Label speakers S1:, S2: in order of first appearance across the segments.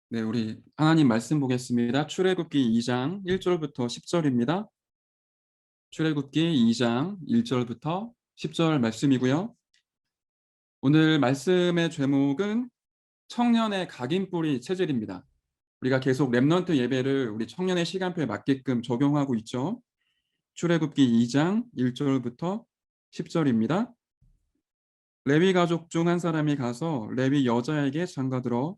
S1: 네, 우리 하나님 말씀 보겠습니다. 출애굽기 2장 1절부터 10절입니다. 출애굽기 2장 1절부터 10절 말씀이고요. 오늘 말씀의 제목은 청년의 각인뿌리 체질입니다. 우리가 계속 렘넌트 예배를 우리 청년의 시간표에 맞게끔 적용하고 있죠. 출애굽기 2장 1절부터 10절입니다. 레위 가족 중 한 사람이 가서 레위 여자에게 장가들어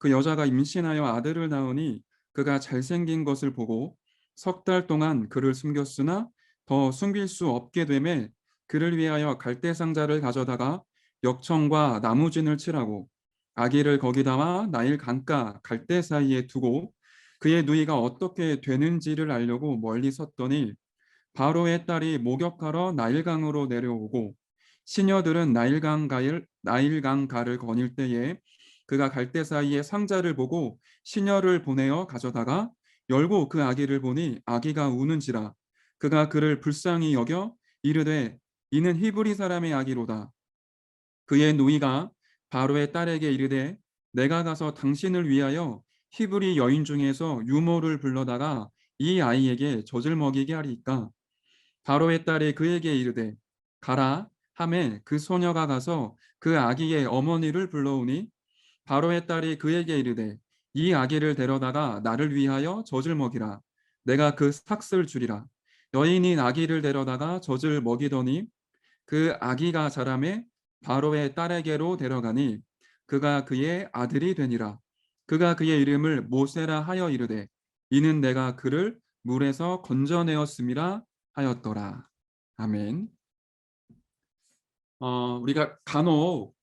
S1: 그 여자가 임신하여 아들을 낳으니 그가 잘생긴 것을 보고 석 달 동안 그를 숨겼으나 더 숨길 수 없게 되매 그를 위하여 갈대 상자를 가져다가 역청과 나무진을 칠하고 아기를 거기다가 나일 강가 갈대 사이에 두고 그의 누이가 어떻게 되는지를 알려고 멀리 섰더니 바로의 딸이 목욕하러 나일강으로 내려오고 시녀들은 나일강가를 거닐 때에 그가 갈대 사이에 상자를 보고 시녀를 보내어 가져다가 열고 그 아기를 보니 아기가 우는지라 그가 그를 불쌍히 여겨 이르되 이는 히브리 사람의 아기로다. 그의 누이가 바로의 딸에게 이르되 내가 가서 당신을 위하여 히브리 여인 중에서 유모를 불러다가 이 아이에게 젖을 먹이게 하리이까. 바로의 딸이 그에게 이르되 가라 하매 그 소녀가 가서 그 아기의 어머니를 불러오니 바로의 딸이 그에게 이르되 이 아기를 데려다가 나를 위하여 젖을 먹이라. 내가 그 삭슬 주리라. 여인이 아기를 데려다가 젖을 먹이더니 그 아기가 자라매 바로의 딸에게로 데려가니 그가 그의 아들이 되니라. 그가 그의 이름을 모세라 하여 이르되 이는 내가 그를 물에서 건져내었음이라 하였더라. 아멘. 우리가 간혹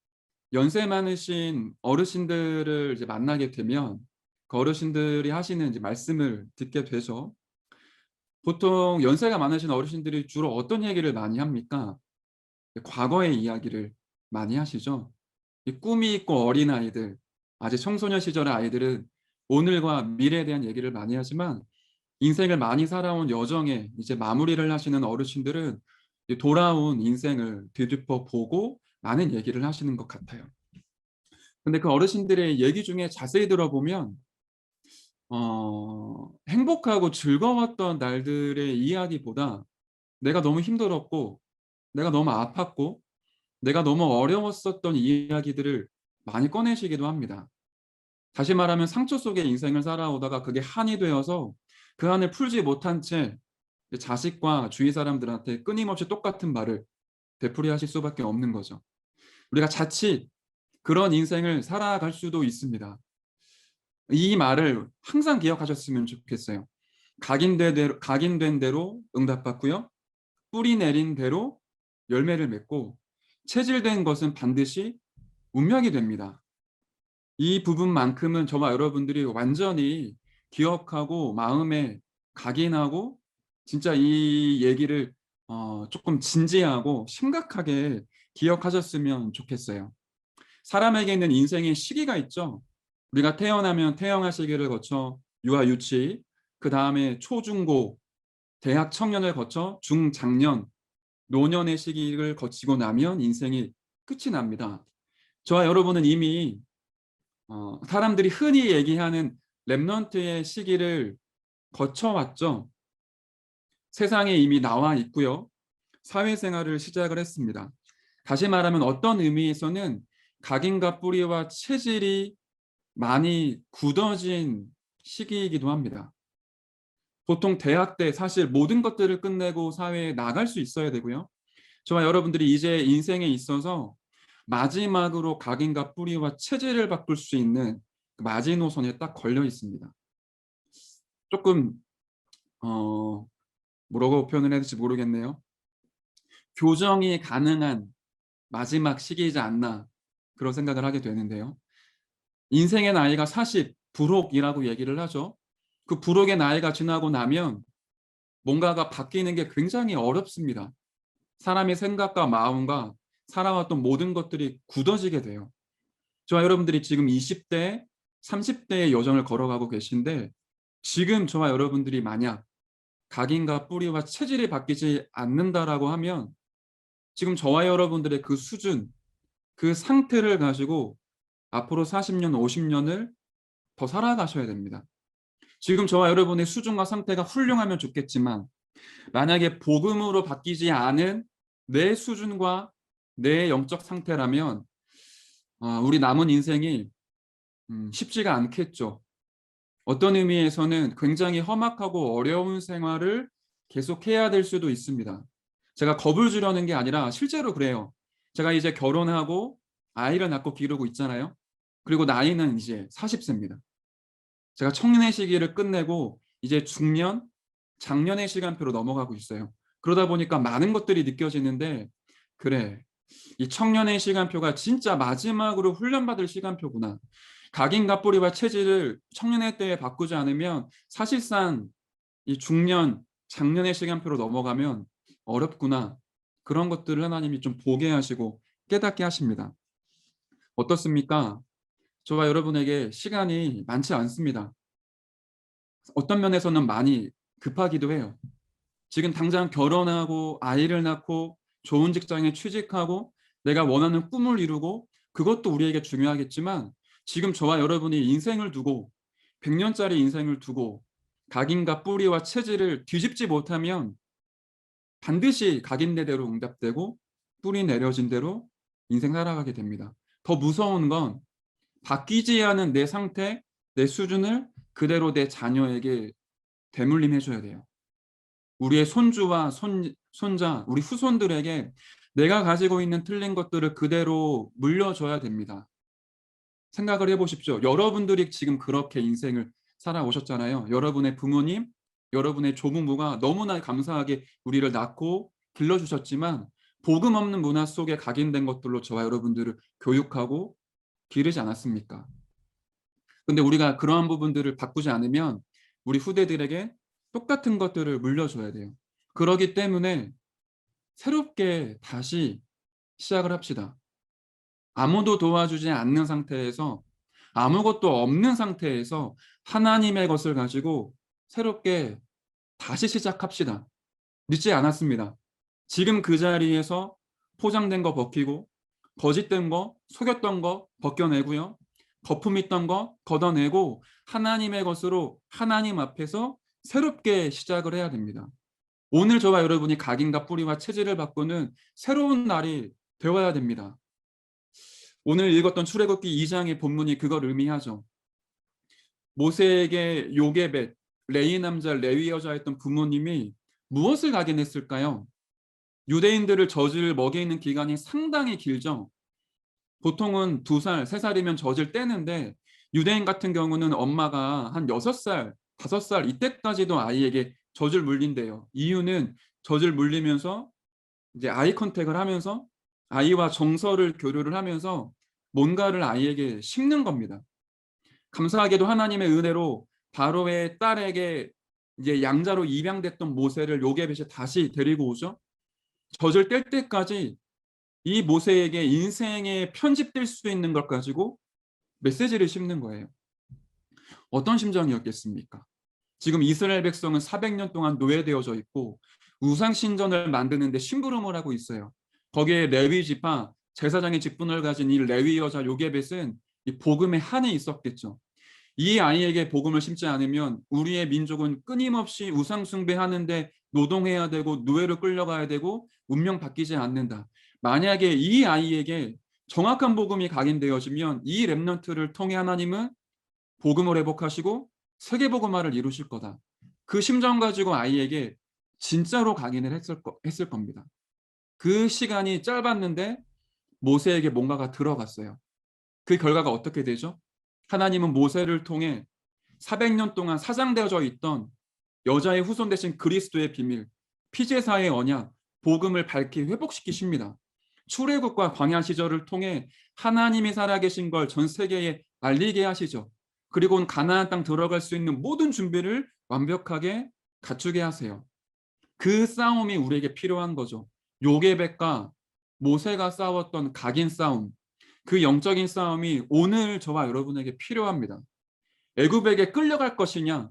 S1: 연세 많으신 어르신들을 이제 만나게 되면 그 어르신들이 하시는 이제 말씀을 듣게 되죠. 보통 연세가 많으신 어르신들이 주로 어떤 얘기를 많이 합니까? 과거의 이야기를 많이 하시죠. 이 꿈이 있고 어린 아이들, 아직 청소년 시절의 아이들은 오늘과 미래에 대한 얘기를 많이 하지만 인생을 많이 살아온 여정에 이제 마무리를 하시는 어르신들은 이 돌아온 인생을 되짚어 보고 많은 얘기를 하시는 것 같아요. 근데 그 어르신들의 얘기 중에 자세히 들어보면 행복하고 즐거웠던 날들의 이야기보다 내가 너무 힘들었고 내가 너무 아팠고 내가 너무 어려웠었던 이야기들을 많이 꺼내시기도 합니다. 다시 말하면 상처 속의 인생을 살아오다가 그게 한이 되어서 그 한을 풀지 못한 채 자식과 주위 사람들한테 끊임없이 똑같은 말을 되풀이하실 수밖에 없는 거죠. 우리가 자칫 그런 인생을 살아갈 수도 있습니다. 이 말을 항상 기억하셨으면 좋겠어요. 각인된 대로 응답받고요. 뿌리 내린 대로 열매를 맺고 체질된 것은 반드시 운명이 됩니다. 이 부분만큼은 저와 여러분들이 완전히 기억하고 마음에 각인하고 진짜 이 얘기를 조금 진지하고 심각하게 기억하셨으면 좋겠어요. 사람에게는 인생의 시기가 있죠. 우리가 태어나면 태영아 시기를 거쳐 유아 유치, 그 다음에 초중고, 대학 청년을 거쳐 중장년, 노년의 시기를 거치고 나면 인생이 끝이 납니다. 저와 여러분은 이미 사람들이 흔히 얘기하는 렘넌트의 시기를 거쳐왔죠. 세상에 이미 나와 있고요. 사회생활을 시작을 했습니다. 다시 말하면 어떤 의미에서는 각인과 뿌리와 체질이 많이 굳어진 시기이기도 합니다. 보통 대학 때 사실 모든 것들을 끝내고 사회에 나갈 수 있어야 되고요. 저와 여러분들이 이제 인생에 있어서 마지막으로 각인과 뿌리와 체질을 바꿀 수 있는 그 마지노선에 딱 걸려 있습니다. 조금 뭐라고 표현을 해야 될지 모르겠네요. 교정이 가능한 마지막 시기이지 않나 그런 생각을 하게 되는데요. 인생의 나이가 40 불혹이라고 얘기를 하죠. 그 불혹의 나이가 지나고 나면 뭔가가 바뀌는 게 굉장히 어렵습니다. 사람의 생각과 마음과 살아왔던 모든 것들이 굳어지게 돼요. 저와 여러분들이 지금 20대, 30대의 여정을 걸어가고 계신데 지금 저와 여러분들이 만약 각인과 뿌리와 체질이 바뀌지 않는다라고 하면 지금 저와 여러분들의 그 수준, 그 상태를 가지고 앞으로 40년, 50년을 더 살아가셔야 됩니다. 지금 저와 여러분의 수준과 상태가 훌륭하면 좋겠지만 만약에 복음으로 바뀌지 않은 내 수준과 내 영적 상태라면 우리 남은 인생이 쉽지가 않겠죠. 어떤 의미에서는 굉장히 험악하고 어려운 생활을 계속해야 될 수도 있습니다. 제가 겁을 주려는 게 아니라 실제로 그래요. 제가 이제 결혼하고 아이를 낳고 기르고 있잖아요. 그리고 나이는 이제 40세입니다. 제가 청년의 시기를 끝내고 이제 중년, 장년의 시간표로 넘어가고 있어요. 그러다 보니까 많은 것들이 느껴지는데, 그래, 이 청년의 시간표가 진짜 마지막으로 훈련받을 시간표구나. 각인과 뿌리와 체질을 청년의 때에 바꾸지 않으면 사실상 이 중년, 장년의 시간표로 넘어가면 어렵구나. 그런 것들을 하나님이 좀 보게 하시고 깨닫게 하십니다. 어떻습니까? 저와 여러분에게 시간이 많지 않습니다. 어떤 면에서는 많이 급하기도 해요. 지금 당장 결혼하고 아이를 낳고 좋은 직장에 취직하고 내가 원하는 꿈을 이루고 그것도 우리에게 중요하겠지만 지금 저와 여러분이 인생을 두고 100년짜리 인생을 두고 각인과 뿌리와 체질을 뒤집지 못하면 반드시 각인대대로 응답되고 뿌리 내려진 대로 인생 살아가게 됩니다. 더 무서운 건 바뀌지 않은 내 상태, 내 수준을 그대로 내 자녀에게 대물림해 줘야 돼요. 우리의 손주와 손자, 우리 후손들에게 내가 가지고 있는 틀린 것들을 그대로 물려줘야 됩니다. 생각을 해보십시오. 여러분들이 지금 그렇게 인생을 살아오셨잖아요. 여러분의 부모님, 여러분의 조부모가 너무나 감사하게 우리를 낳고 길러주셨지만 복음 없는 문화 속에 각인된 것들로 저와 여러분들을 교육하고 기르지 않았습니까? 근데 우리가 그러한 부분들을 바꾸지 않으면 우리 후대들에게 똑같은 것들을 물려줘야 돼요. 그러기 때문에 새롭게 다시 시작을 합시다. 아무도 도와주지 않는 상태에서 아무것도 없는 상태에서 하나님의 것을 가지고 새롭게 다시 시작합시다. 늦지 않았습니다. 지금 그 자리에서 포장된 거 벗기고 거짓된 거, 속였던 거 벗겨내고요. 거품 있던 거 걷어내고 하나님의 것으로 하나님 앞에서 새롭게 시작을 해야 됩니다. 오늘 저와 여러분이 각인과 뿌리와 체질을 바꾸는 새로운 날이 되어야 됩니다. 오늘 읽었던 출애굽기 2장의 본문이 그걸 의미하죠. 모세에게 요게벳, 레위 남자, 레위 여자였던 부모님이 무엇을 각인했을까요? 유대인들을 젖을 먹이는 기간이 상당히 길죠. 보통은 2살, 3살이면 젖을 떼는데 유대인 같은 경우는 엄마가 한 6살, 5살 이때까지도 아이에게 젖을 물린대요. 이유는 젖을 물리면서 이제 아이 컨택을 하면서 아이와 정서를 교류를 하면서 뭔가를 아이에게 심는 겁니다. 감사하게도 하나님의 은혜로 바로의 딸에게 이제 양자로 입양됐던 모세를 요게벳이 다시 데리고 오죠. 젖을 뗄 때까지 이 모세에게 인생에 편집될 수 있는 것 가지고 메시지를 심는 거예요. 어떤 심정이었겠습니까? 지금 이스라엘 백성은 400년 동안 노예되어져 있고 우상 신전을 만드는데 심부름을 하고 있어요. 거기에 레위 지파 제사장의 직분을 가진 이 레위 여자 요게벳은 이 복음의 한이 있었겠죠. 이 아이에게 복음을 심지 않으면 우리의 민족은 끊임없이 우상 숭배하는데 노동해야 되고 노예로 끌려가야 되고 운명 바뀌지 않는다. 만약에 이 아이에게 정확한 복음이 각인되어지면 이 렘넌트를 통해 하나님은 복음을 회복하시고 세계복음화를 이루실 거다. 그 심정 가지고 아이에게 진짜로 각인을 했을 겁니다. 그 시간이 짧았는데 모세에게 뭔가가 들어갔어요. 그 결과가 어떻게 되죠? 하나님은 모세를 통해 400년 동안 사장되어져 있던 여자의 후손 대신 그리스도의 비밀, 피제사의 언약, 복음을 밝히 회복시키십니다. 출애굽과 광야 시절을 통해 하나님이 살아계신 걸 전 세계에 알리게 하시죠. 그리고 가나안 땅 들어갈 수 있는 모든 준비를 완벽하게 갖추게 하세요. 그 싸움이 우리에게 필요한 거죠. 요게벳과 모세가 싸웠던 각인 싸움, 그 영적인 싸움이 오늘 저와 여러분에게 필요합니다. 애굽에게 끌려갈 것이냐,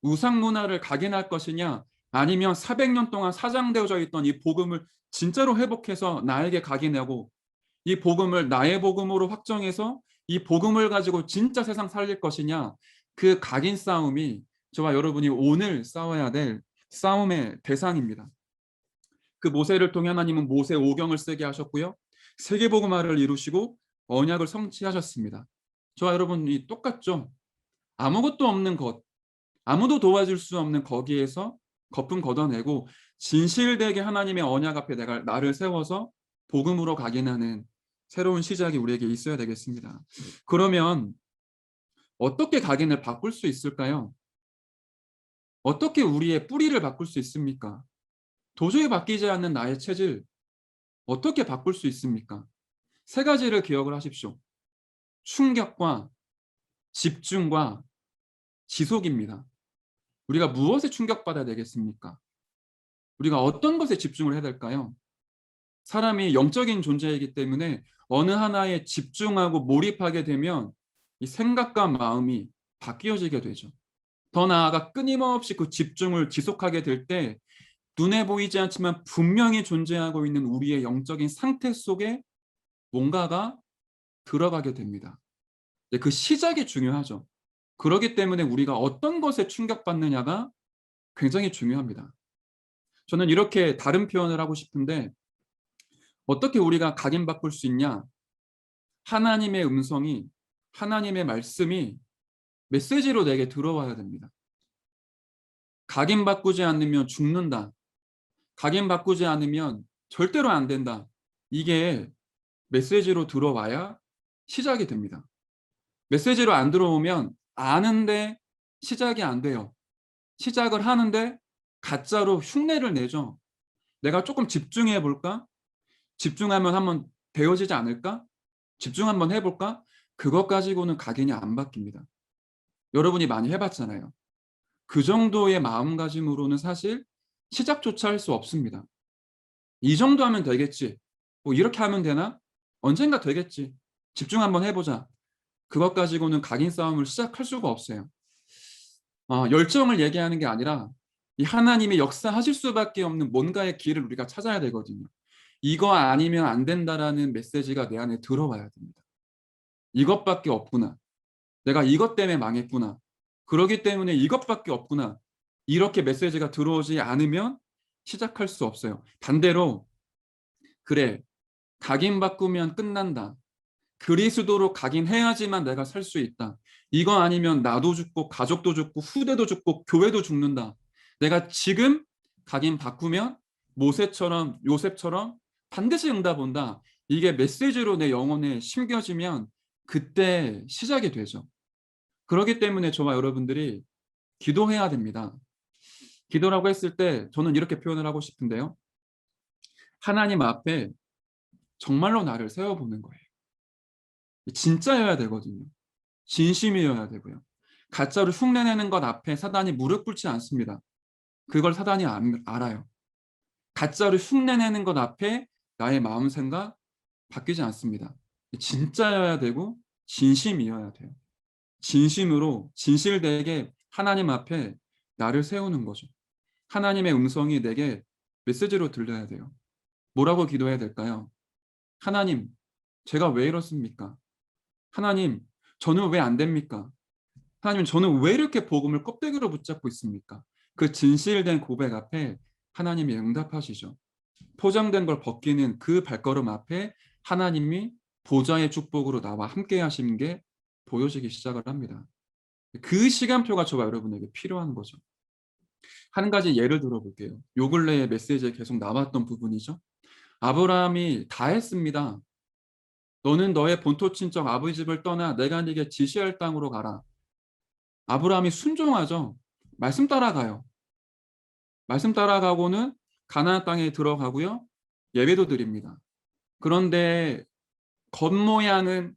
S1: 우상 문화를 각인할 것이냐, 아니면 400년 동안 사장되어져 있던 이 복음을 진짜로 회복해서 나에게 각인하고 이 복음을 나의 복음으로 확정해서 이 복음을 가지고 진짜 세상 살릴 것이냐, 그 각인 싸움이 저와 여러분이 오늘 싸워야 될 싸움의 대상입니다. 그 모세를 통해 하나님은 모세 오경을 쓰게 하셨고요. 세계복음화를 이루시고 언약을 성취하셨습니다. 저와 여러분이 똑같죠? 아무것도 없는 것, 아무도 도와줄 수 없는 거기에서 거품 걷어내고 진실되게 하나님의 언약 앞에 내가 나를 세워서 복음으로 각인하는 새로운 시작이 우리에게 있어야 되겠습니다. 그러면 어떻게 각인을 바꿀 수 있을까요? 어떻게 우리의 뿌리를 바꿀 수 있습니까? 도저히 바뀌지 않는 나의 체질 어떻게 바꿀 수 있습니까? 세 가지를 기억을 하십시오. 충격과 집중과 지속입니다. 우리가 무엇에 충격받아야 되겠습니까? 우리가 어떤 것에 집중을 해야 될까요? 사람이 영적인 존재이기 때문에 어느 하나에 집중하고 몰입하게 되면 이 생각과 마음이 바뀌어지게 되죠. 더 나아가 끊임없이 그 집중을 지속하게 될 때 눈에 보이지 않지만 분명히 존재하고 있는 우리의 영적인 상태 속에 뭔가가 들어가게 됩니다. 그 시작이 중요하죠. 그렇기 때문에 우리가 어떤 것에 충격받느냐가 굉장히 중요합니다. 저는 이렇게 다른 표현을 하고 싶은데 어떻게 우리가 각인바꿀 수 있냐? 하나님의 음성이 하나님의 말씀이 메시지로 내게 들어와야 됩니다. 각인바꾸지 않으면 죽는다. 각인바꾸지 않으면 절대로 안 된다. 이게 메시지로 들어와야 시작이 됩니다. 메시지로 안 들어오면 아는데 시작이 안 돼요. 시작을 하는데 가짜로 흉내를 내죠. 내가 조금 집중해 볼까? 집중하면 한번 되어지지 않을까? 집중 한번 해볼까? 그것 가지고는 각인이 안 바뀝니다. 여러분이 많이 해봤잖아요. 그 정도의 마음가짐으로는 사실 시작조차 할 수 없습니다. 이 정도 하면 되겠지. 뭐 이렇게 하면 되나? 언젠가 되겠지. 집중 한번 해보자. 그것 가지고는 각인 싸움을 시작할 수가 없어요. 열정을 얘기하는 게 아니라 이 하나님이 역사하실 수밖에 없는 뭔가의 길을 우리가 찾아야 되거든요. 이거 아니면 안 된다라는 메시지가 내 안에 들어와야 됩니다. 이것밖에 없구나. 내가 이것 때문에 망했구나. 그러기 때문에 이것밖에 없구나. 이렇게 메시지가 들어오지 않으면 시작할 수 없어요. 반대로 그래, 각인 바꾸면 끝난다. 그리스도로 각인해야지만 내가 살 수 있다. 이거 아니면 나도 죽고 가족도 죽고 후대도 죽고 교회도 죽는다. 내가 지금 각인 바꾸면 모세처럼 요셉처럼 반드시 응답 온다. 이게 메시지로 내 영혼에 심겨지면 그때 시작이 되죠. 그렇기 때문에 저와 여러분들이 기도해야 됩니다. 기도라고 했을 때 저는 이렇게 표현을 하고 싶은데요. 하나님 앞에 정말로 나를 세워보는 거예요. 진짜여야 되거든요. 진심이어야 되고요. 가짜로 흉내내는 것 앞에 사단이 무릎 꿇지 않습니다. 그걸 사단이 알아요. 가짜로 흉내내는 것 앞에 나의 마음 생각 바뀌지 않습니다. 진짜여야 되고 진심이어야 돼요. 진심으로 진실되게 하나님 앞에 나를 세우는 거죠. 하나님의 음성이 내게 메시지로 들려야 돼요. 뭐라고 기도해야 될까요? 하나님, 제가 왜 이렇습니까? 하나님, 저는 왜 안 됩니까? 하나님, 저는 왜 이렇게 복음을 껍데기로 붙잡고 있습니까? 그 진실된 고백 앞에 하나님이 응답하시죠. 포장된 걸 벗기는 그 발걸음 앞에 하나님이 보좌의 축복으로 나와 함께 하시는 게 보여지기 시작을 합니다. 그 시간표가 저와 여러분에게 필요한 거죠. 한 가지 예를 들어볼게요. 요 근래에 메시지에 계속 나왔던 부분이죠. 아브라함이 다 했습니다. 너는 너의 본토 친척 아버지 집을 떠나 내가 네게 지시할 땅으로 가라. 아브라함이 순종하죠. 말씀 따라가요. 말씀 따라가고는 가나안 땅에 들어가고요. 예배도 드립니다. 그런데 겉모양은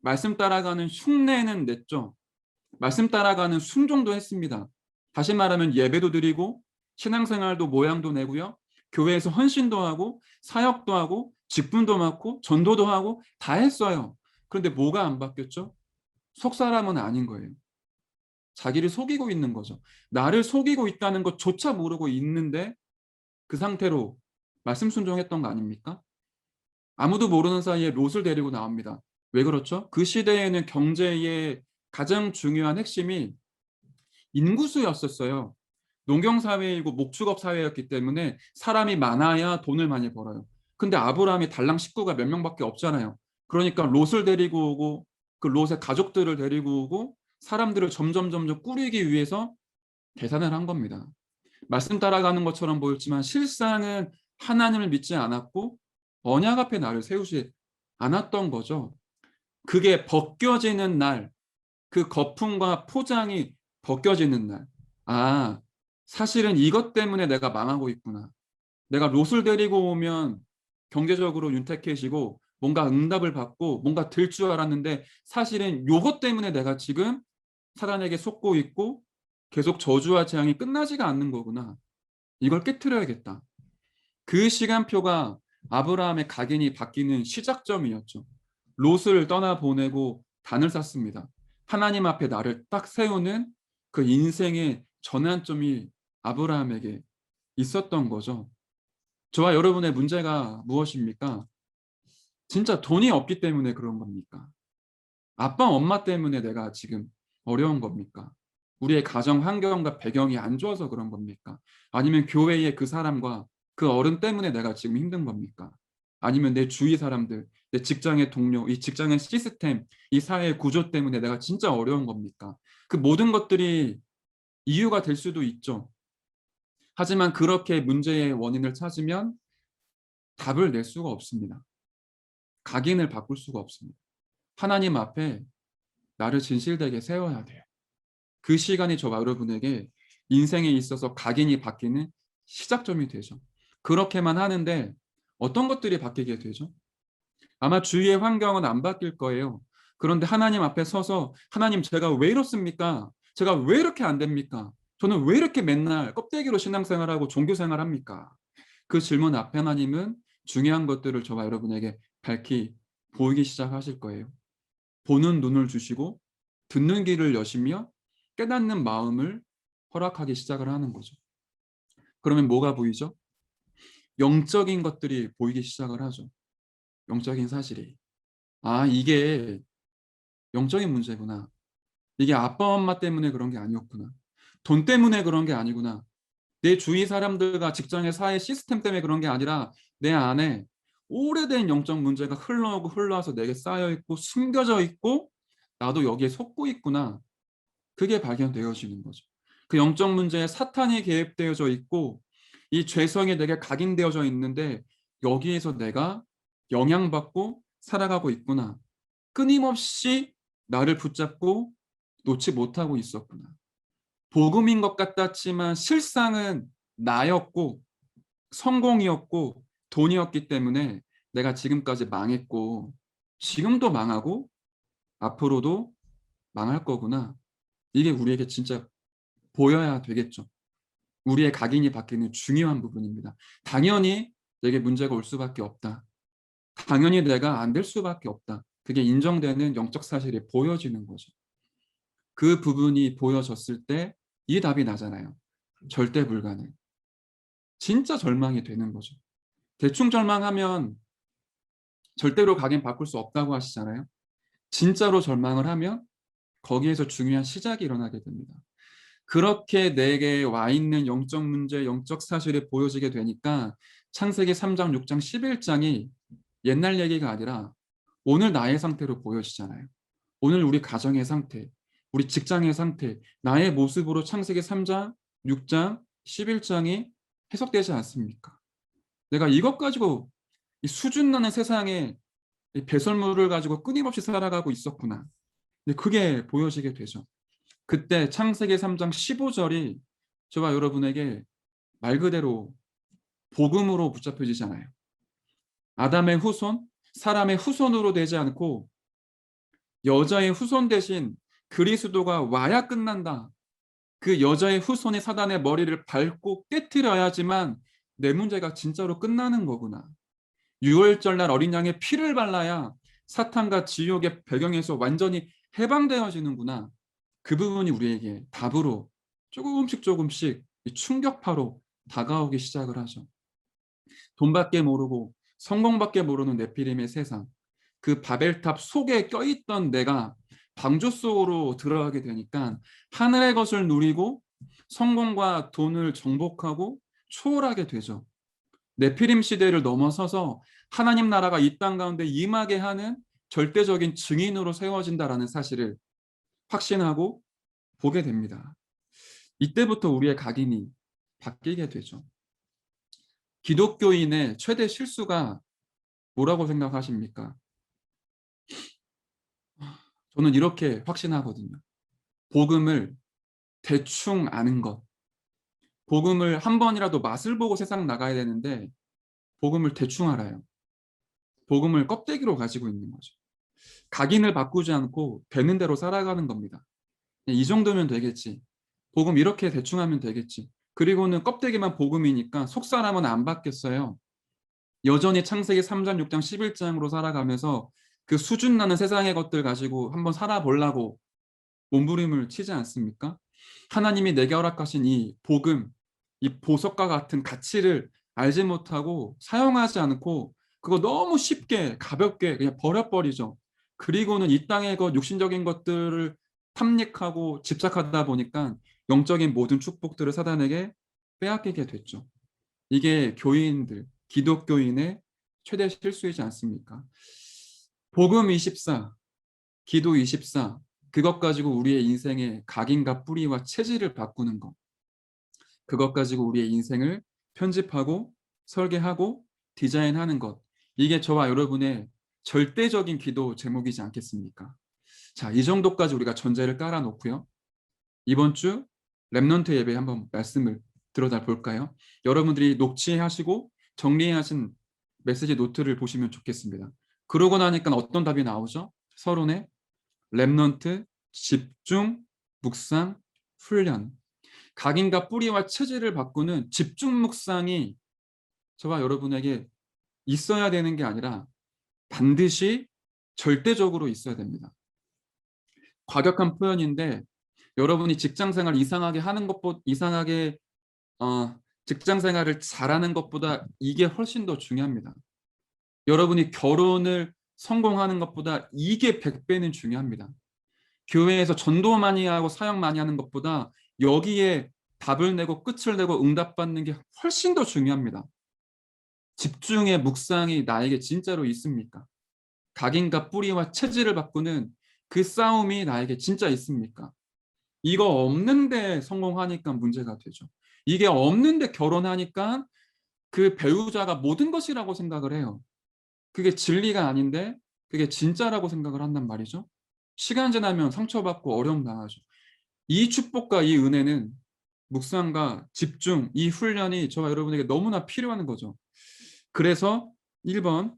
S1: 말씀 따라가는 흉내는 냈죠. 말씀 따라가는 순종도 했습니다. 다시 말하면 예배도 드리고 신앙생활도 모양도 내고요. 교회에서 헌신도 하고 사역도 하고 직분도 맡고 전도도 하고 다 했어요. 그런데 뭐가 안 바뀌었죠? 속 사람은 아닌 거예요. 자기를 속이고 있는 거죠. 나를 속이고 있다는 것조차 모르고 있는데 그 상태로 말씀 순종했던 거 아닙니까? 아무도 모르는 사이에 롯을 데리고 나옵니다. 왜 그렇죠? 그 시대에는 경제의 가장 중요한 핵심이 인구수였었어요. 농경사회이고 목축업 사회였기 때문에 사람이 많아야 돈을 많이 벌어요. 근데 아브라함이 달랑 식구가 몇 명밖에 없잖아요. 그러니까 롯을 데리고 오고 그 롯의 가족들을 데리고 오고 사람들을 점점 꾸리기 위해서 계산을 한 겁니다. 말씀 따라가는 것처럼 보였지만 실상은 하나님을 믿지 않았고 언약 앞에 나를 세우지 않았던 거죠. 그게 벗겨지는 날, 그 거품과 포장이 벗겨지는 날. 아, 사실은 이것 때문에 내가 망하고 있구나. 내가 롯을 데리고 오면 경제적으로 윤택해지고 뭔가 응답을 받고 뭔가 될 줄 알았는데 사실은 요것 때문에 내가 지금 사단에게 속고 있고 계속 저주와 재앙이 끝나지가 않는 거구나. 이걸 깨트려야겠다. 그 시간표가 아브라함의 각인이 바뀌는 시작점이었죠. 롯을 떠나보내고 단을 쌌습니다. 하나님 앞에 나를 딱 세우는 그 인생의 전환점이 아브라함에게 있었던 거죠. 저와 여러분의 문제가 무엇입니까? 진짜 돈이 없기 때문에 그런 겁니까? 아빠, 엄마 때문에 내가 지금 어려운 겁니까? 우리의 가정 환경과 배경이 안 좋아서 그런 겁니까? 아니면 교회의 그 사람과 그 어른 때문에 내가 지금 힘든 겁니까? 아니면 내 주위 사람들, 내 직장의 동료, 이 직장의 시스템, 이 사회의 구조 때문에 내가 진짜 어려운 겁니까? 그 모든 것들이 이유가 될 수도 있죠. 하지만 그렇게 문제의 원인을 찾으면 답을 낼 수가 없습니다. 각인을 바꿀 수가 없습니다. 하나님 앞에 나를 진실되게 세워야 돼요. 그 시간이 저와 여러분에게 인생에 있어서 각인이 바뀌는 시작점이 되죠. 그렇게만 하는데 어떤 것들이 바뀌게 되죠? 아마 주위의 환경은 안 바뀔 거예요. 그런데 하나님 앞에 서서 하나님 제가 왜 이렇습니까? 제가 왜 이렇게 안 됩니까? 저는 왜 이렇게 맨날 껍데기로 신앙생활하고 종교생활합니까? 그 질문 앞에 하나님은 중요한 것들을 저와 여러분에게 밝히 보이기 시작하실 거예요. 보는 눈을 주시고 듣는 귀를 여시며 깨닫는 마음을 허락하기 시작을 하는 거죠. 그러면 뭐가 보이죠? 영적인 것들이 보이기 시작을 하죠. 영적인 사실이. 아, 이게 영적인 문제구나. 이게 아빠 엄마 때문에 그런 게 아니었구나. 돈 때문에 그런 게 아니구나. 내 주위 사람들과 직장의 사회 시스템 때문에 그런 게 아니라 내 안에 오래된 영적 문제가 흘러오고 흘러와서 내게 쌓여 있고 숨겨져 있고 나도 여기에 속고 있구나. 그게 발견되어지는 거죠. 그 영적 문제에 사탄이 개입되어져 있고 이 죄성이 내게 각인되어져 있는데 여기에서 내가 영향받고 살아가고 있구나. 끊임없이 나를 붙잡고 놓지 못하고 있었구나. 복음인 것 같았지만 실상은 나였고 성공이었고 돈이었기 때문에 내가 지금까지 망했고 지금도 망하고 앞으로도 망할 거구나. 이게 우리에게 진짜 보여야 되겠죠. 우리의 각인이 바뀌는 중요한 부분입니다. 당연히 내게 문제가 올 수밖에 없다. 당연히 내가 안 될 수밖에 없다. 그게 인정되는 영적 사실이 보여지는 거죠. 그 부분이 보여졌을 때 이 답이 나잖아요. 절대 불가능. 진짜 절망이 되는 거죠. 대충 절망하면 절대로 각인 바꿀 수 없다고 하시잖아요. 진짜로 절망을 하면 거기에서 중요한 시작이 일어나게 됩니다. 그렇게 내게 와 있는 영적 문제, 영적 사실이 보여지게 되니까 창세기 3장, 6장, 11장이 옛날 얘기가 아니라 오늘 나의 상태로 보여지잖아요. 오늘 우리 가정의 상태, 우리 직장의 상태, 나의 모습으로 창세기 3장, 6장, 11장이 해석되지 않습니까? 내가 이것 가지고 이 수준 나는 세상에 이 배설물을 가지고 끊임없이 살아가고 있었구나. 근데 그게 보여지게 되죠. 그때 창세기 3장 15절이 저와 여러분에게 말 그대로 복음으로 붙잡혀지잖아요. 아담의 후손, 사람의 후손으로 되지 않고 여자의 후손 대신 그리스도가 와야 끝난다. 그 여자의 후손이 사단의 머리를 밟고 깨트려야지만 내 문제가 진짜로 끝나는 거구나. 6월절 날 어린 양의 피를 발라야 사탄과 지옥의 배경에서 완전히 해방되어지는구나. 그 부분이 우리에게 답으로 조금씩 충격파로 다가오기 시작을 하죠. 돈밖에 모르고 성공밖에 모르는 네피림의 세상. 그 바벨탑 속에 껴있던 내가 방주 속으로 들어가게 되니까 하늘의 것을 누리고 성공과 돈을 정복하고 초월하게 되죠. 네피림 시대를 넘어서서 하나님 나라가 이 땅 가운데 임하게 하는 절대적인 증인으로 세워진다라는 사실을 확신하고 보게 됩니다. 이때부터 우리의 각인이 바뀌게 되죠. 기독교인의 최대 실수가 뭐라고 생각하십니까? 저는 이렇게 확신하거든요. 복음을 대충 아는 것. 복음을 한 번이라도 맛을 보고 세상 나가야 되는데 복음을 대충 알아요. 복음을 껍데기로 가지고 있는 거죠. 각인을 바꾸지 않고 되는 대로 살아가는 겁니다. 이 정도면 되겠지. 복음 이렇게 대충 하면 되겠지. 그리고는 껍데기만 복음이니까 속 사람은 안 바뀌었어요. 여전히 창세기 3장, 6장, 11장으로 살아가면서 그 수준 나는 세상의 것들 가지고 한번 살아보려고 몸부림을 치지 않습니까? 하나님이 내게 허락하신 이 복음, 이 보석과 같은 가치를 알지 못하고 사용하지 않고 그거 너무 쉽게 가볍게 그냥 버려버리죠. 그리고는 이 땅의 것, 육신적인 것들을 탐닉하고 집착하다 보니까 영적인 모든 축복들을 사단에게 빼앗기게 됐죠. 이게 교인들, 기독교인의 최대 실수이지 않습니까? 복음 24, 기도 24, 그것 가지고 우리의 인생의 각인과 뿌리와 체질을 바꾸는 것. 그것 가지고 우리의 인생을 편집하고 설계하고 디자인하는 것. 이게 저와 여러분의 절대적인 기도 제목이지 않겠습니까? 자, 이 정도까지 우리가 전제를 깔아놓고요. 이번 주 렘넌트 예배 한번 말씀을 들어다 볼까요? 여러분들이 녹취하시고 정리하신 메시지 노트를 보시면 좋겠습니다. 그러고 나니까 어떤 답이 나오죠? 서론에 렘넌트, 집중, 묵상, 훈련. 각인과 뿌리와 체질을 바꾸는 집중 묵상이 저와 여러분에게 있어야 되는 게 아니라 반드시 절대적으로 있어야 됩니다. 과격한 표현인데 여러분이 직장 생활 이상하게 하는 것보다 이상하게 직장 생활을 잘하는 것보다 이게 훨씬 더 중요합니다. 여러분이 결혼을 성공하는 것보다 이게 100배는 중요합니다. 교회에서 전도 많이 하고 사역 많이 하는 것보다 여기에 답을 내고 끝을 내고 응답받는 게 훨씬 더 중요합니다. 집중의 묵상이 나에게 진짜로 있습니까? 각인과 뿌리와 체질을 바꾸는 그 싸움이 나에게 진짜 있습니까? 이거 없는데 성공하니까 문제가 되죠. 이게 없는데 결혼하니까 그 배우자가 모든 것이라고 생각을 해요. 그게 진리가 아닌데 그게 진짜라고 생각을 한단 말이죠. 시간 지나면 상처받고 어려움 당하죠. 이 축복과 이 은혜는 묵상과 집중, 이 훈련이 저와 여러분에게 너무나 필요한 거죠. 그래서 1번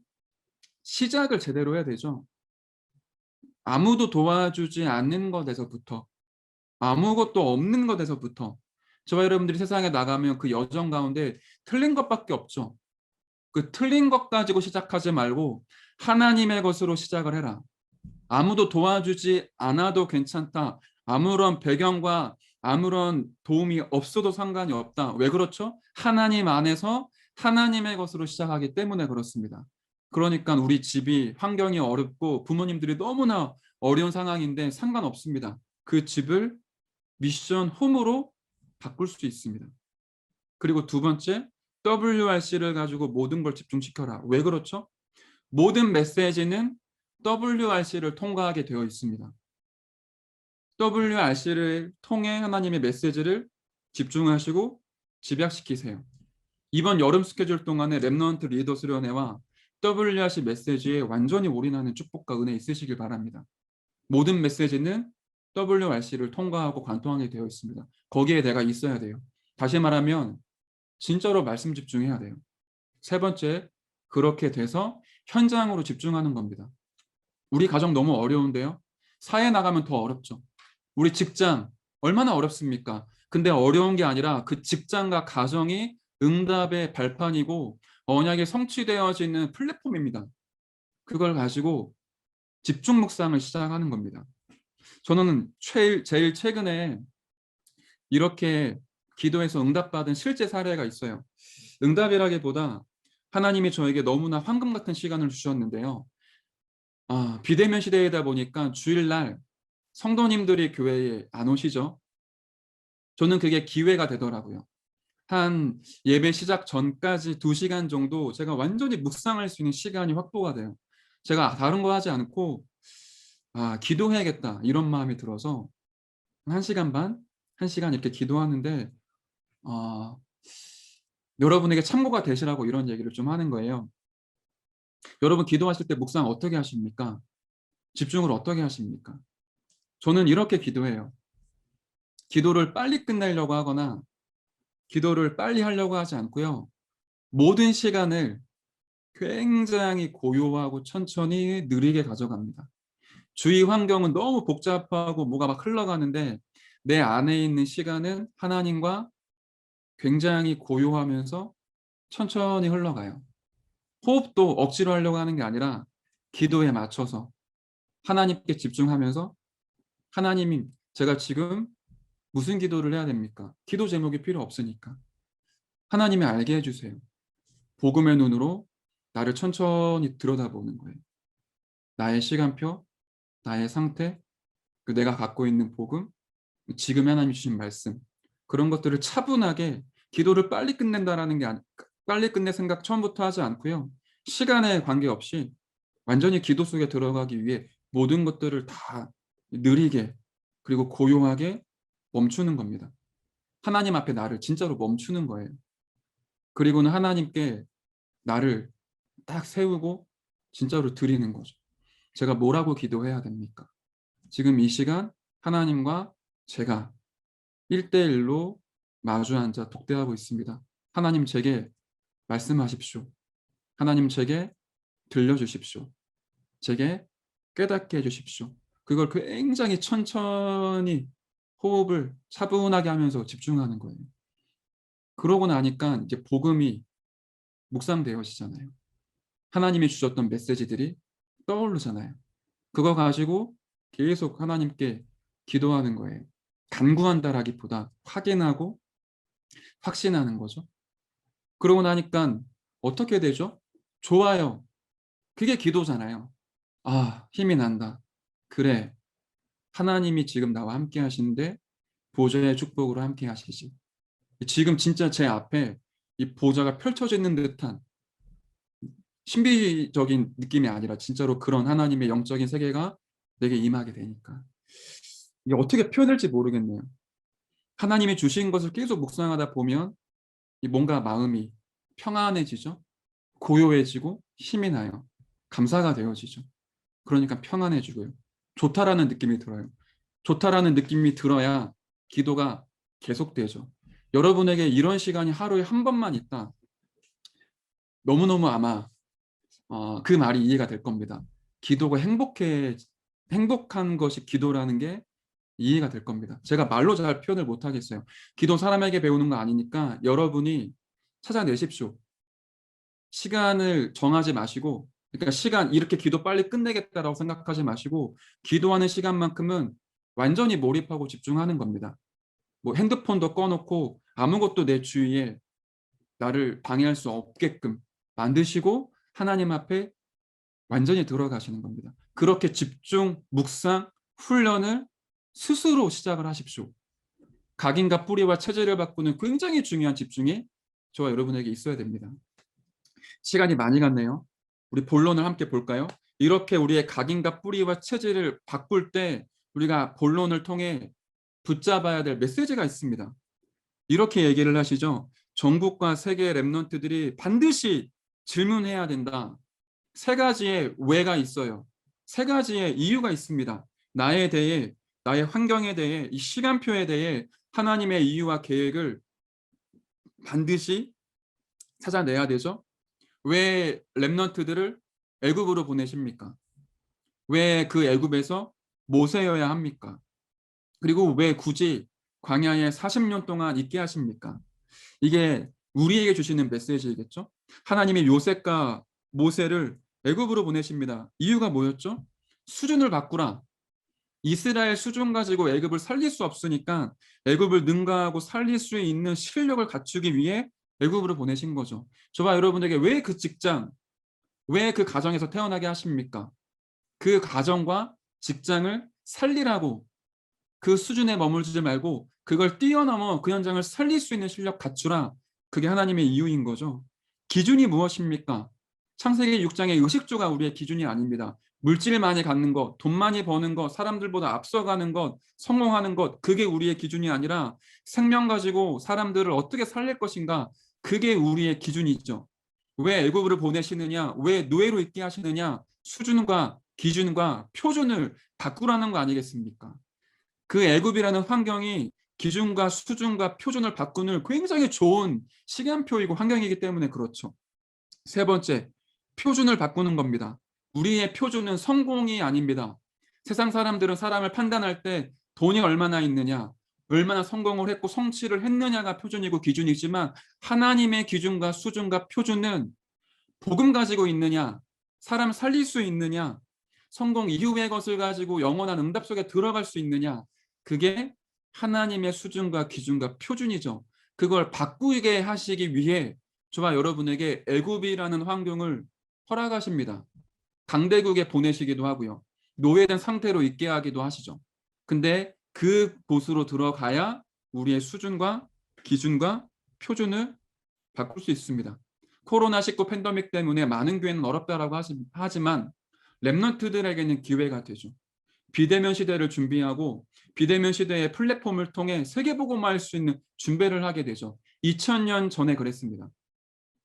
S1: 시작을 제대로 해야 되죠. 아무도 도와주지 않는 것에서부터 아무것도 없는 것에서부터 저와 여러분들이 세상에 나가면 그 여정 가운데 틀린 것밖에 없죠. 그 틀린 것 가지고 시작하지 말고 하나님의 것으로 시작을 해라. 아무도 도와주지 않아도 괜찮다. 아무런 배경과 아무런 도움이 없어도 상관이 없다. 왜 그렇죠? 하나님 안에서 하나님의 것으로 시작하기 때문에 그렇습니다. 그러니까 우리 집이 환경이 어렵고 부모님들이 너무나 어려운 상황인데 상관없습니다. 그 집을 미션 홈으로 바꿀 수 있습니다. 그리고 두 번째, WRC를 가지고 모든 걸 집중시켜라. 왜 그렇죠? 모든 메시지는 WRC를 통과하게 되어 있습니다. WRC를 통해 하나님의 메시지를 집중하시고 집약시키세요. 이번 여름 스케줄 동안에 렘넌트 리더 수련회와 WRC 메시지에 완전히 올인하는 축복과 은혜 있으시길 바랍니다. 모든 메시지는 WRC를 통과하고 관통하게 되어 있습니다. 거기에 내가 있어야 돼요. 다시 말하면 진짜로 말씀 집중해야 돼요. 세 번째, 그렇게 돼서 현장으로 집중하는 겁니다. 우리 가정 너무 어려운데요. 사회 나가면 더 어렵죠. 우리 직장 얼마나 어렵습니까? 근데 어려운 게 아니라 그 직장과 가정이 응답의 발판이고 언약이 성취되어지는 플랫폼입니다. 그걸 가지고 집중 묵상을 시작하는 겁니다. 저는 제일 최근에 이렇게 기도해서 응답받은 실제 사례가 있어요. 응답이라기보다 하나님이 저에게 너무나 황금 같은 시간을 주셨는데요. 비대면 시대이다 보니까 주일날 성도님들이 교회에 안 오시죠. 저는 그게 기회가 되더라고요. 한 예배 시작 전까지 2시간 정도 제가 완전히 묵상할 수 있는 시간이 확보가 돼요. 제가 다른 거 하지 않고 '기도해야겠다.' 이런 마음이 들어서 1시간 반, 1시간 이렇게 기도하는데 어 여러분에게 참고가 되시라고 이런 얘기를 좀 하는 거예요. 여러분 기도하실 때 묵상 어떻게 하십니까? 집중을 어떻게 하십니까? 저는 이렇게 기도해요. 기도를 빨리 끝내려고 하거나 기도를 빨리 하려고 하지 않고요. 모든 시간을 굉장히 고요하고 천천히 느리게 가져갑니다. 주위 환경은 너무 복잡하고 뭐가 막 흘러가는데 내 안에 있는 시간은 하나님과 굉장히 고요하면서 천천히 흘러가요. 호흡도 억지로 하려고 하는 게 아니라 기도에 맞춰서 하나님께 집중하면서 하나님이 제가 지금 무슨 기도를 해야 됩니까? 기도 제목이 필요 없으니까. 하나님이 알게 해주세요. 복음의 눈으로 나를 천천히 들여다보는 거예요. 나의 시간표, 나의 상태, 내가 갖고 있는 복음, 지금 하나님이 주신 말씀 그런 것들을 차분하게 기도를 빨리 끝낸다라는 게 빨리 끝낼 생각 처음부터 하지 않고요. 시간에 관계없이 완전히 기도 속에 들어가기 위해 모든 것들을 다 느리게 그리고 고요하게 멈추는 겁니다. 하나님 앞에 나를 진짜로 멈추는 거예요. 그리고는 하나님께 나를 딱 세우고 진짜로 드리는 거죠. 제가 뭐라고 기도해야 됩니까? 지금 이 시간 하나님과 제가 1대1로 마주 앉아 독대하고 있습니다. 하나님 제게 말씀하십시오. 하나님 제게 들려주십시오. 제게 깨닫게 해주십시오. 그걸 굉장히 천천히 호흡을 차분하게 하면서 집중하는 거예요. 그러고 나니까 이제 복음이 묵상되어지잖아요. 하나님이 주셨던 메시지들이 떠오르잖아요. 그거 가지고 계속 하나님께 기도하는 거예요. 간구한다라기보다 확인하고 확신하는 거죠. 그러고 나니까 어떻게 되죠? 좋아요. 그게 기도잖아요. 힘이 난다. 그래. 하나님이 지금 나와 함께 하시는데 보좌의 축복으로 함께 하시지. 지금 진짜 제 앞에 이 보좌가 펼쳐지는 듯한 신비적인 느낌이 아니라 진짜로 그런 하나님의 영적인 세계가 내게 임하게 되니까. 이게 어떻게 표현할지 모르겠네요. 하나님이 주신 것을 계속 묵상하다 보면 뭔가 마음이 평안해지죠. 고요해지고 힘이 나요. 감사가 되어지죠. 그러니까 평안해지고요. 좋다라는 느낌이 들어요. 좋다라는 느낌이 들어야 기도가 계속되죠. 여러분에게 이런 시간이 하루에 한 번만 있다. 너무너무 아마 그 말이 이해가 될 겁니다. 기도가 행복한 것이 기도라는 게 이해가 될 겁니다. 제가 말로 잘 표현을 못 하겠어요. 기도 사람에게 배우는 거 아니니까 여러분이 찾아내십시오. 시간을 정하지 마시고 그러니까 시간 이렇게 기도 빨리 끝내겠다라고 생각하지 마시고 기도하는 시간만큼은 완전히 몰입하고 집중하는 겁니다. 뭐 핸드폰도 꺼놓고 아무것도 내 주위에 나를 방해할 수 없게끔 만드시고 하나님 앞에 완전히 들어가시는 겁니다. 그렇게 집중, 묵상, 훈련을 스스로 시작을 하십시오. 각인과 뿌리와 체질을 바꾸는 굉장히 중요한 집중이 저와 여러분에게 있어야 됩니다. 시간이 많이 갔네요. 우리 본론을 함께 볼까요? 이렇게 우리의 각인과 뿌리와 체질을 바꿀 때 우리가 본론을 통해 붙잡아야 될 메시지가 있습니다. 이렇게 얘기를 하시죠. 전국과 세계의 렘넌트들이 반드시 질문해야 된다. 3가지의 왜가 있어요. 3가지의 이유가 있습니다. 나에 대해, 나의 환경에 대해, 이 시간표에 대해 하나님의 이유와 계획을 반드시 찾아내야 되죠. 왜 렘넌트들을 애굽으로 보내십니까? 왜 그 애굽에서 모세여야 합니까? 그리고 왜 굳이 광야에 40년 동안 있게 하십니까? 이게 우리에게 주시는 메시지이겠죠? 하나님이 요셉과 모세를 애굽으로 보내십니다. 이유가 뭐였죠? 수준을 바꾸라. 이스라엘 수준 가지고 애굽을 살릴 수 없으니까 애굽을 능가하고 살릴 수 있는 실력을 갖추기 위해 애굽으로 보내신 거죠. 저와 여러분에게 왜 그 직장, 왜 그 가정에서 태어나게 하십니까? 그 가정과 직장을 살리라고, 그 수준에 머물지 말고 그걸 뛰어넘어 그 현장을 살릴 수 있는 실력 갖추라. 그게 하나님의 이유인 거죠. 기준이 무엇입니까? 창세기 6장의 의식주가 우리의 기준이 아닙니다. 물질 많이 갖는 것, 돈 많이 버는 것, 사람들보다 앞서가는 것, 성공하는 것, 그게 우리의 기준이 아니라 생명 가지고 사람들을 어떻게 살릴 것인가, 그게 우리의 기준이죠. 왜 애굽으로 보내시느냐, 왜 노예로 있게 하시느냐, 수준과 기준과 표준을 바꾸라는 거 아니겠습니까? 그 애굽이라는 환경이 기준과 수준과 표준을 바꾸는 굉장히 좋은 시간표이고 환경이기 때문에 그렇죠. 세 번째, 표준을 바꾸는 겁니다. 우리의 표준은 성공이 아닙니다. 세상 사람들은 사람을 판단할 때 돈이 얼마나 있느냐, 얼마나 성공을 했고 성취를 했느냐가 표준이고 기준이지만, 하나님의 기준과 수준과 표준은 복음 가지고 있느냐, 사람 살릴 수 있느냐, 성공 이후의 것을 가지고 영원한 응답 속에 들어갈 수 있느냐, 그게 하나님의 수준과 기준과 표준이죠. 그걸 바꾸게 하시기 위해 저와 여러분에게 애굽이라는 환경을 허락하십니다. 강대국에 보내시기도 하고요. 노예된 상태로 있게 하기도 하시죠. 근데 그 곳으로 들어가야 우리의 수준과 기준과 표준을 바꿀 수 있습니다. 코로나19 팬데믹 때문에 많은 교회는 어렵다라고 하지만 렘넌트들에게는 기회가 되죠. 비대면 시대를 준비하고 비대면 시대의 플랫폼을 통해 세계복음화할 수 있는 준비를 하게 되죠. 2000년 전에 그랬습니다.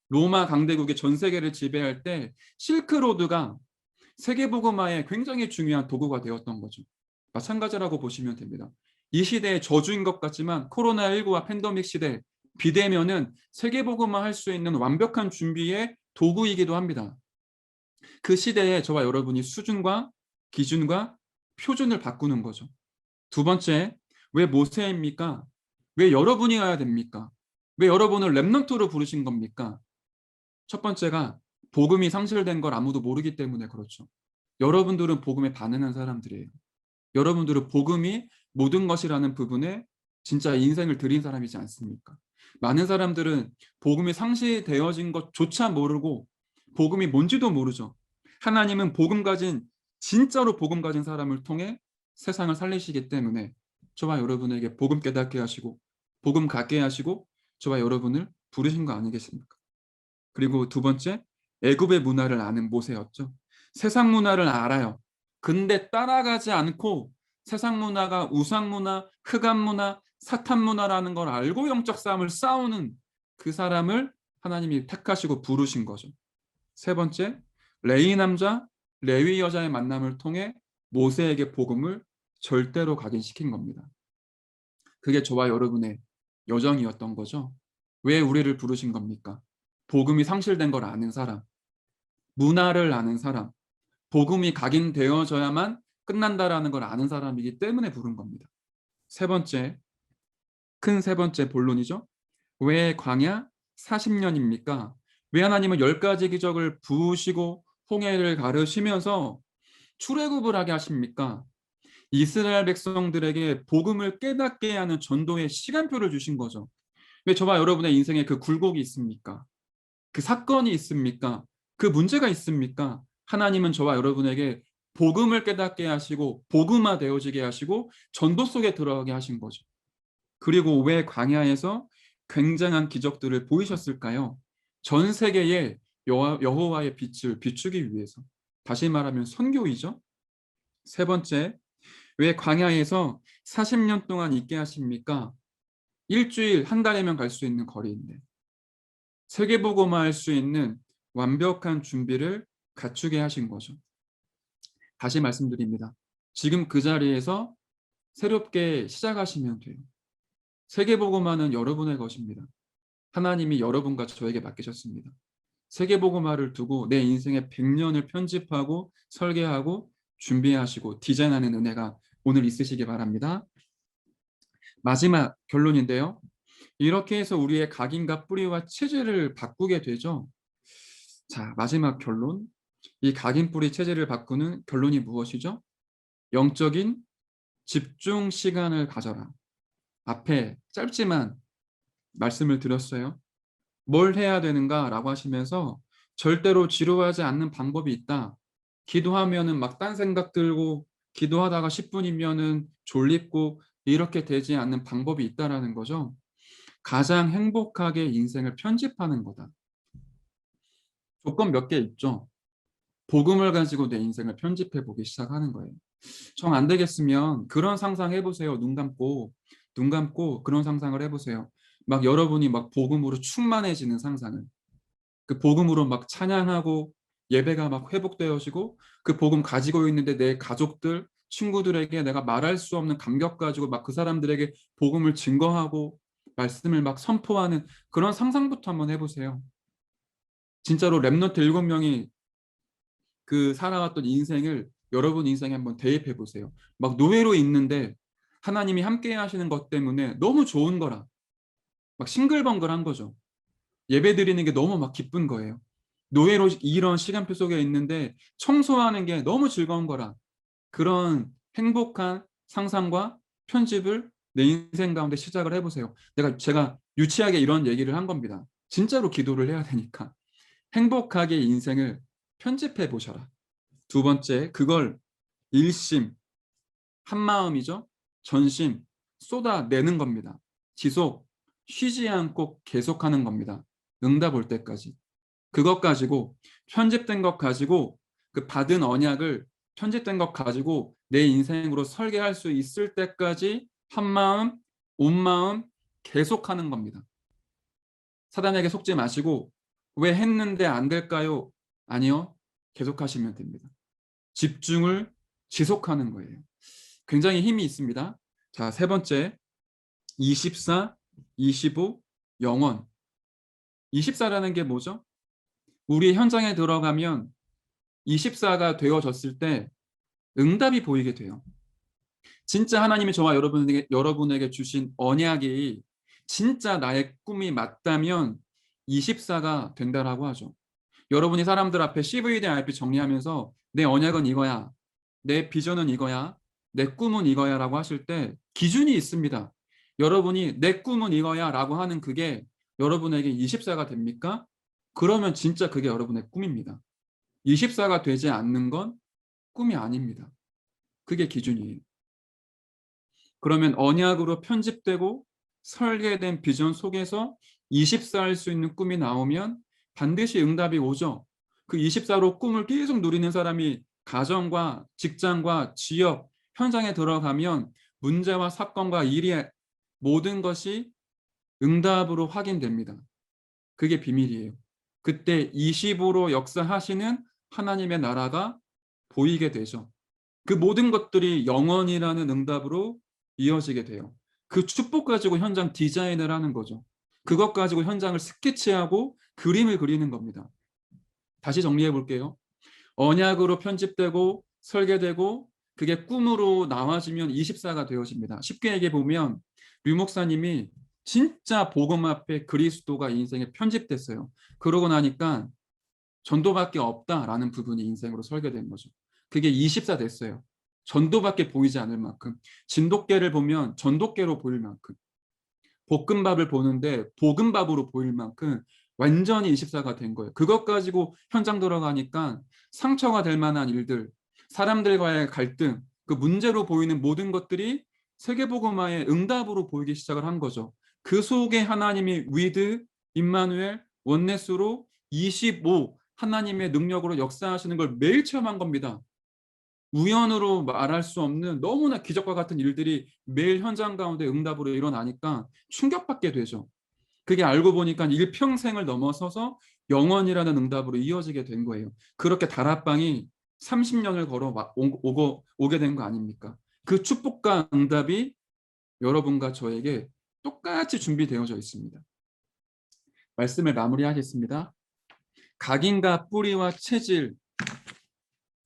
S1: 로마 강대국이 전 세계를 지배할 때 실크로드가 세계복음화에 굉장히 중요한 도구가 되었던 거죠. 마찬가지라고 보시면 됩니다. 이 시대의 저주인 것 같지만 코로나19와 팬데믹 시대, 비대면은 세계복음화 할 수 있는 완벽한 준비의 도구이기도 합니다. 그 시대에 저와 여러분이 수준과 기준과 표준을 바꾸는 거죠. 두 번째, 왜 모세입니까? 왜 여러분이 가야 됩니까? 왜 여러분을 렘넌트로 부르신 겁니까? 첫 번째가 복음이 상실된 걸 아무도 모르기 때문에 그렇죠. 여러분들은 복음에 반응한 사람들이에요. 여러분들은 복음이 모든 것이라는 부분에 진짜 인생을 드린 사람이지 않습니까? 많은 사람들은 복음이 상실되어진 것조차 모르고 복음이 뭔지도 모르죠. 하나님은 복음 가진, 진짜로 복음 가진 사람을 통해 세상을 살리시기 때문에 저와 여러분에게 복음 깨닫게 하시고 복음 갖게 하시고 저와 여러분을 부르신 거 아니겠습니까? 그리고 두 번째, 애굽의 문화를 아는 모세였죠. 세상 문화를 알아요. 근데 따라가지 않고 세상 문화가 우상 문화, 흑암 문화, 사탄 문화라는 걸 알고 영적 싸움을 싸우는 그 사람을 하나님이 택하시고 부르신 거죠. 세 번째, 레위 남자, 레위 여자의 만남을 통해 모세에게 복음을 절대로 각인시킨 겁니다. 그게 저와 여러분의 여정이었던 거죠. 왜 우리를 부르신 겁니까? 복음이 상실된 걸 아는 사람, 문화를 아는 사람, 복음이 각인되어져야만 끝난다라는 걸 아는 사람이기 때문에 부른 겁니다. 세 번째, 큰 세 번째 본론이죠. 왜 광야 40년입니까? 왜 하나님은 10가지 기적을 부으시고 홍해를 가르시면서 출애굽을 하게 하십니까? 이스라엘 백성들에게 복음을 깨닫게 하는 전도의 시간표를 주신 거죠. 왜 저와 여러분의 인생에 그 굴곡이 있습니까? 그 사건이 있습니까? 그 문제가 있습니까? 하나님은 저와 여러분에게 복음을 깨닫게 하시고 복음화 되어지게 하시고 전도 속에 들어가게 하신 거죠. 그리고 왜 광야에서 굉장한 기적들을 보이셨을까요? 전 세계에 여호와의 빛을 비추기 위해서. 다시 말하면 선교이죠. 세 번째, 왜 광야에서 40년 동안 있게 하십니까? 일주일, 한 달이면 갈 수 있는 거리인데 세계복음화할 수 있는 완벽한 준비를 갖추게 하신 거죠. 다시 말씀드립니다. 지금 그 자리에서 새롭게 시작하시면 돼요. 세계복음화는 여러분의 것입니다. 하나님이 여러분과 저에게 맡기셨습니다. 세계복음화를 두고 내 인생의 100년을 편집하고 설계하고 준비하시고 디자인하는 은혜가 오늘 있으시기 바랍니다. 마지막 결론인데요. 이렇게 해서 우리의 각인과 뿌리와 체질을 바꾸게 되죠. 자, 마지막 결론. 이 각인 뿌리 체질을 바꾸는 결론이 무엇이죠? 영적인 집중 시간을 가져라. 앞에 짧지만 말씀을 드렸어요. 뭘 해야 되는가라고 하시면서 절대로 지루하지 않는 방법이 있다. 기도하면은 막 딴 생각 들고 기도하다가 10분이면은 졸립고 이렇게 되지 않는 방법이 있다라는 거죠. 가장 행복하게 인생을 편집하는 거다. 조건 몇 개 있죠. 복음을 가지고 내 인생을 편집해 보기 시작하는 거예요. 정 안 되겠으면 그런 상상 해 보세요. 눈 감고 그런 상상을 해 보세요. 막 여러분이 막 복음으로 충만해지는 상상을. 그 복음으로 막 찬양하고 예배가 막 회복되어지고 그 복음 가지고 있는데 내 가족들, 친구들에게 내가 말할 수 없는 감격 가지고 막 그 사람들에게 복음을 증거하고 말씀을 막 선포하는 그런 상상부터 한번 해 보세요. 진짜로 렘넌트 7명이 그 살아왔던 인생을 여러분 인생에 한번 대입해 보세요. 막 노예로 있는데 하나님이 함께 하시는 것 때문에 너무 좋은 거라. 막 싱글벙글한 거죠. 예배 드리는 게 너무 막 기쁜 거예요. 노예로 이런 시간표 속에 있는데 청소하는 게 너무 즐거운 거라. 그런 행복한 상상과 편집을 내 인생 가운데 시작을 해 보세요. 제가 유치하게 이런 얘기를 한 겁니다. 진짜로 기도를 해야 되니까. 행복하게 인생을 편집해 보셔라. 두 번째, 그걸 일심, 한마음이죠. 전심, 쏟아내는 겁니다. 지속, 쉬지 않고 계속하는 겁니다. 응답 올 때까지. 그것 가지고 편집된 것 가지고 그 받은 언약을 편집된 것 가지고 내 인생으로 설계할 수 있을 때까지 한마음, 온마음 계속하는 겁니다. 사단에게 속지 마시고 왜 했는데 안 될까요? 아니요. 계속하시면 됩니다. 집중을 지속하는 거예요. 굉장히 힘이 있습니다. 자, 세 번째. 24, 25, 영원. 24라는 게 뭐죠? 우리 현장에 들어가면 24가 되어졌을 때 응답이 보이게 돼요. 진짜 하나님이 저와 여러분에게 주신 언약이 진짜 나의 꿈이 맞다면 24가 된다라고 하죠. 여러분이 사람들 앞에 CVD, RP 정리하면서 내 언약은 이거야. 내 비전은 이거야. 내 꿈은 이거야라고 하실 때 기준이 있습니다. 여러분이 내 꿈은 이거야라고 하는 그게 여러분에게 24가 됩니까? 그러면 진짜 그게 여러분의 꿈입니다. 24가 되지 않는 건 꿈이 아닙니다. 그게 기준이에요. 그러면 언약으로 편집되고 설계된 비전 속에서 24할 수 있는 꿈이 나오면 반드시 응답이 오죠. 그 24로 꿈을 계속 누리는 사람이 가정과 직장과 지역, 현장에 들어가면 문제와 사건과 일이 모든 것이 응답으로 확인됩니다. 그게 비밀이에요. 그때 25로 역사하시는 하나님의 나라가 보이게 되죠. 그 모든 것들이 영원이라는 응답으로 이어지게 돼요. 그 축복 가지고 현장 디자인을 하는 거죠. 그것 가지고 현장을 스케치하고 그림을 그리는 겁니다. 다시 정리해 볼게요. 언약으로 편집되고 설계되고 그게 꿈으로 나와지면 24가 되어집니다. 쉽게 얘기해 보면 류 목사님이 진짜 복음 앞에 그리스도가 인생에 편집됐어요. 그러고 나니까 전도밖에 없다라는 부분이 인생으로 설계된 거죠. 그게 24 됐어요. 전도밖에 보이지 않을 만큼. 진돗개를 보면 전도개로 보일 만큼. 볶음밥을 보는데 볶음밥으로 보일 만큼 완전히 24가 된 거예요. 그것 가지고 현장 들어가니까 상처가 될 만한 일들, 사람들과의 갈등, 그 문제로 보이는 모든 것들이 세계복음화의 응답으로 보이기 시작을 한 거죠. 그 속에 하나님이 위드, 임마누엘, 원네스로 25 하나님의 능력으로 역사하시는 걸 매일 체험한 겁니다. 우연으로 말할 수 없는 너무나 기적과 같은 일들이 매일 현장 가운데 응답으로 일어나니까 충격받게 되죠. 그게 알고 보니까 일평생을 넘어서서 영원이라는 응답으로 이어지게 된 거예요. 그렇게 다락방이 30년을 걸어 오게 된 거 아닙니까? 그 축복과 응답이 여러분과 저에게 똑같이 준비되어져 있습니다. 말씀을 마무리하겠습니다. 각인과 뿌리와 체질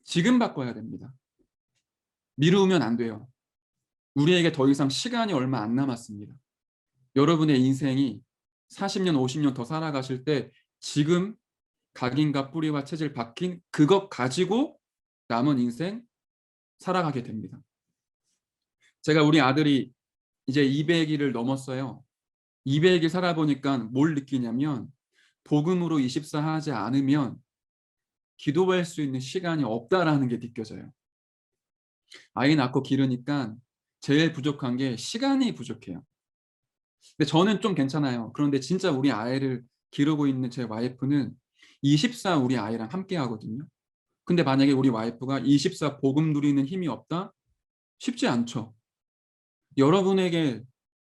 S1: 지금 바꿔야 됩니다. 미루면 안 돼요. 우리에게 더 이상 시간이 얼마 안 남았습니다. 여러분의 인생이 40년, 50년 더 살아가실 때 지금 각인과 뿌리와 체질 박힌 그것 가지고 남은 인생 살아가게 됩니다. 제가 우리 아들이 이제 200일을 넘었어요. 200일 살아보니까 뭘 느끼냐면 복음으로 24 하지 않으면 기도할 수 있는 시간이 없다라는 게 느껴져요. 아이 낳고 기르니까 제일 부족한 게 시간이 부족해요. 근데 저는 좀 괜찮아요. 그런데 진짜 우리 아이를 기르고 있는 제 와이프는 24 우리 아이랑 함께 하거든요. 근데 만약에 우리 와이프가 24 복음 누리는 힘이 없다? 쉽지 않죠. 여러분에게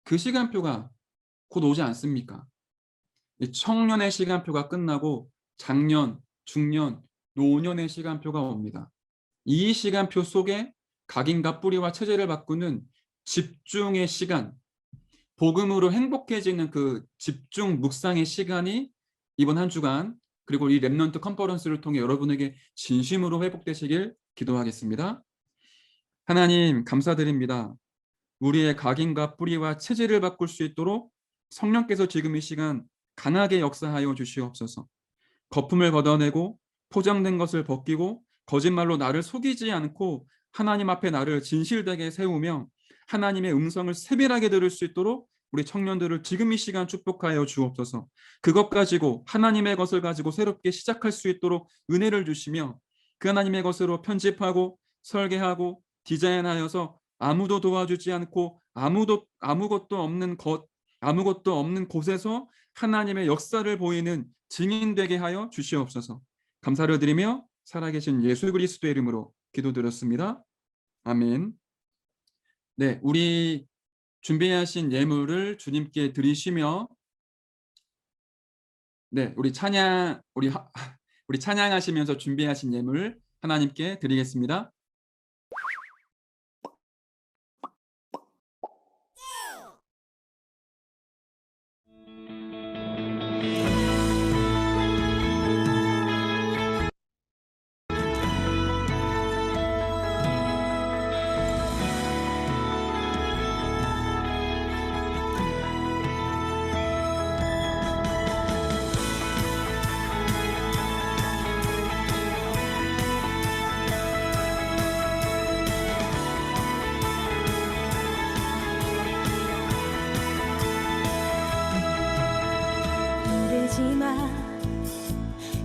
S1: 그 시간표가 곧 오지 않습니까? 이 청년의 시간표가 끝나고 장년, 중년, 노년의 시간표가 옵니다. 이 시간표 속에 각인과 뿌리와 체제를 바꾸는 집중의 시간, 복음으로 행복해지는 그 집중 묵상의 시간이 이번 한 주간 그리고 이 렘넌트 컨퍼런스를 통해 여러분에게 진심으로 회복되시길 기도하겠습니다. 하나님 감사드립니다. 우리의 각인과 뿌리와 체질을 바꿀 수 있도록 성령께서 지금 이 시간 강하게 역사하여 주시옵소서. 거품을 걷어내고 포장된 것을 벗기고 거짓말로 나를 속이지 않고 하나님 앞에 나를 진실되게 세우며 하나님의 음성을 세밀하게 들을 수 있도록 우리 청년들을 지금 이 시간 축복하여 주옵소서. 그것 가지고 하나님의 것을 가지고 새롭게 시작할 수 있도록 은혜를 주시며 그 하나님의 것으로 편집하고 설계하고 디자인하여서 아무도 도와주지 않고 아무것도 없는 곳에서 하나님의 역사를 보이는 증인 되게 하여 주시옵소서. 감사를 드리며 살아계신 예수 그리스도의 이름으로 기도드렸습니다. 아멘. 네, 우리 준비하신 예물을 주님께 드리시며 우리 찬양하시면서 준비하신 예물 하나님께 드리겠습니다.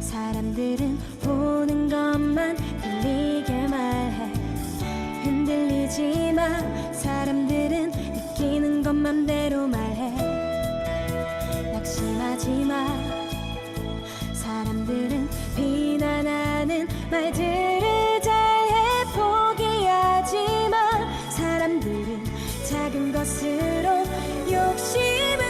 S2: 사람들은 보는 것만 들리게 말해. 흔들리지 마. 사람들은 느끼는 것만 대로 말해. 낙심하지 마. 사람들은 비난하는 말들을 잘해. 포기하지 마. 사람들은 작은 것으로 욕심을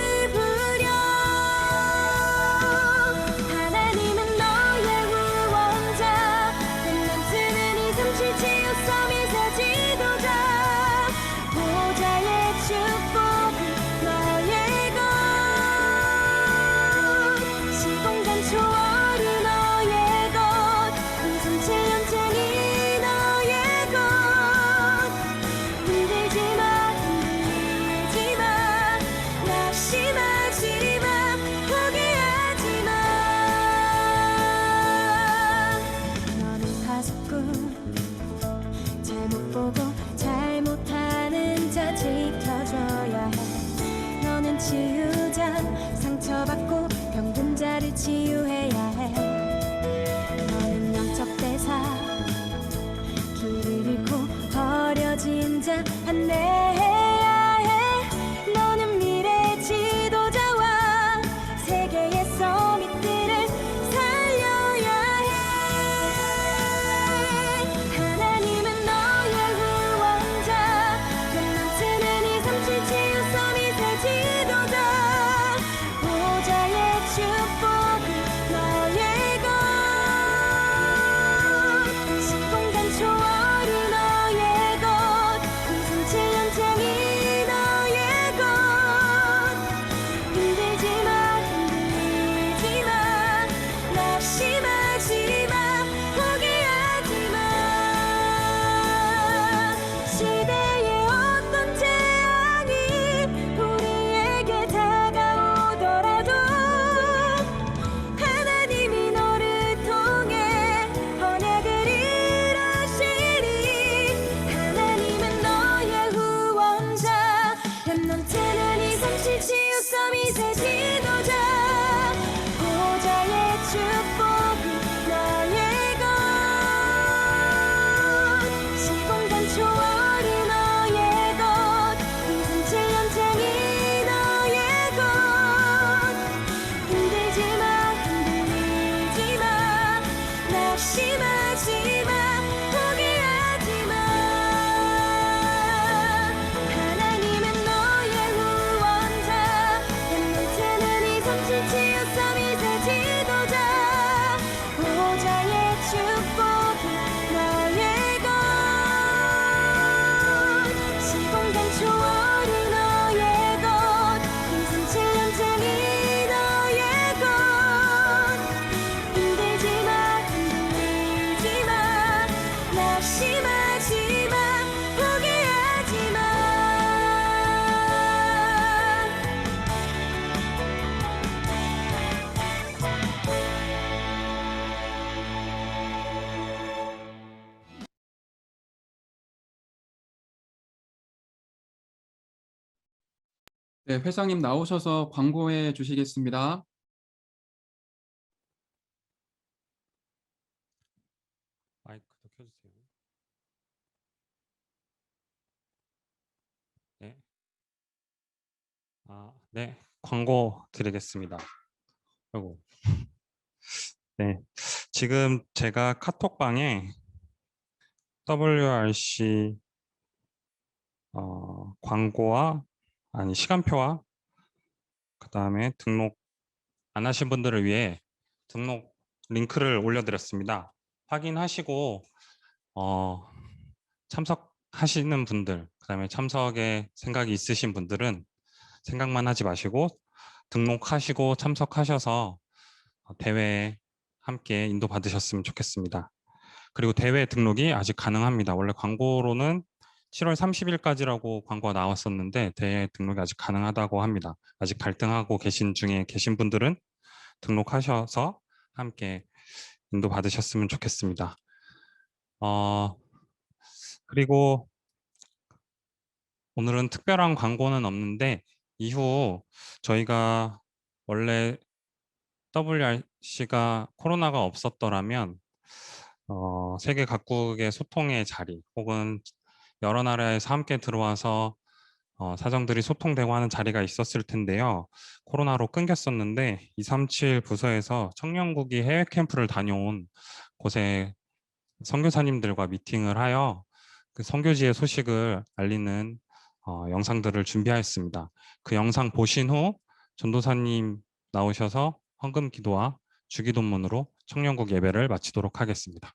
S2: 상처받고 병든 자를 치유해야 해. 너는 영적 대사 길을 잃고 버려진 자 안내해야 해. 너는 미래 지도자와 세계의 서밋들을 살려야 해. 하나님은 너의 후원자. 렘넌트는 237 치유 서밋의 지도자. 축복이 너의 것. 시공간 초월이 너의 것. 237년째
S1: 네, 회장님 나오셔서 광고해 주시겠습니다.
S3: 마이크도 켜주세요. 네. 네. 광고 드리겠습니다. 아이고. 네. 지금 제가 카톡방에 WRC 광고와 시간표와 그다음에 등록 안 하신 분들을 위해 등록 링크를 올려드렸습니다. 확인하시고 참석하시는 분들, 그다음에 참석에 생각이 있으신 분들은 생각만 하지 마시고 등록하시고 참석하셔서 대회에 함께 인도받으셨으면 좋겠습니다. 그리고 대회 등록이 아직 가능합니다. 원래 광고로는 7월 30일까지라고 광고가 나왔었는데 대회 등록이 아직 가능하다고 합니다. 아직 갈등하고 계신 중에 계신 분들은 등록하셔서 함께 인도받으셨으면 좋겠습니다. 그리고 오늘은 특별한 광고는 없는데 이후 저희가 원래 WRC가 코로나가 없었더라면 세계 각국의 소통의 자리 혹은 여러 나라에서 함께 들어와서 사정들이 소통되고 하는 자리가 있었을 텐데요. 코로나로 끊겼었는데 237 부서에서 청년국이 해외 캠프를 다녀온 곳에 선교사님들과 미팅을 하여 그 선교지의 소식을 알리는 영상들을 준비하였습니다. 그 영상 보신 후 전도사님 나오셔서 헌금 기도와 주기도문으로 청년국 예배를 마치도록 하겠습니다.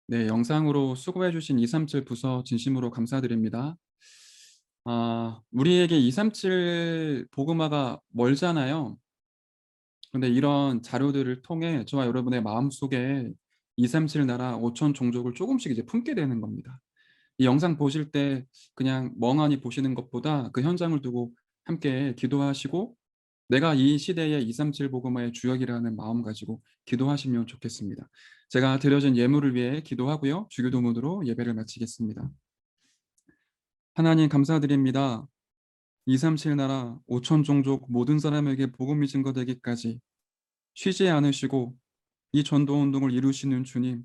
S1: 네, 영상으로 수고해 주신 237 부서 진심으로 감사드립니다. 우리에게 237 복음화가 멀잖아요. 그런데 이런 자료들을 통해 저와 여러분의 마음속에 237 나라 5천 종족을 조금씩 이제 품게 되는 겁니다. 이 영상 보실 때 그냥 멍하니 보시는 것보다 그 현장을 두고 함께 기도하시고 내가 이 시대의 237 복음화의 주역이라는 마음 가지고 기도하시면 좋겠습니다. 제가 드려진 예물을 위해 기도하고요. 주기도문으로 예배를 마치겠습니다. 하나님 감사드립니다. 237 나라 5천 종족 모든 사람에게 복음이 증거되기까지 쉬지 않으시고 이 전도운동을 이루시는 주님,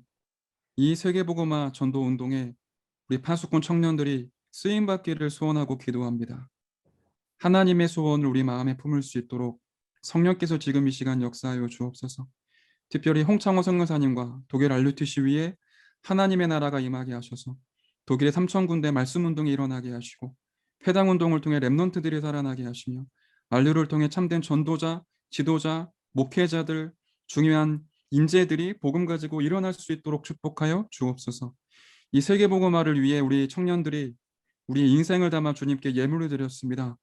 S1: 이 세계복음화 전도운동에 우리 파수꾼 청년들이 쓰임받기를 소원하고 기도합니다. 하나님의 소원을 우리 마음에 품을 수 있도록 성령께서 지금 이 시간 역사하여 주옵소서. 특별히 홍창호 선교사님과 독일 알루티시 위에 하나님의 나라가 임하게 하셔서 독일의 3,000군데 말씀운동이 일어나게 하시고 회당운동을 통해 렘넌트들이 살아나게 하시며 알루를 통해 참된 전도자, 지도자, 목회자들, 중요한 인재들이 복음 가지고 일어날 수 있도록 축복하여 주옵소서. 이 세계복음화를 위해 우리 청년들이 우리 인생을 담아 주님께 예물을 드렸습니다.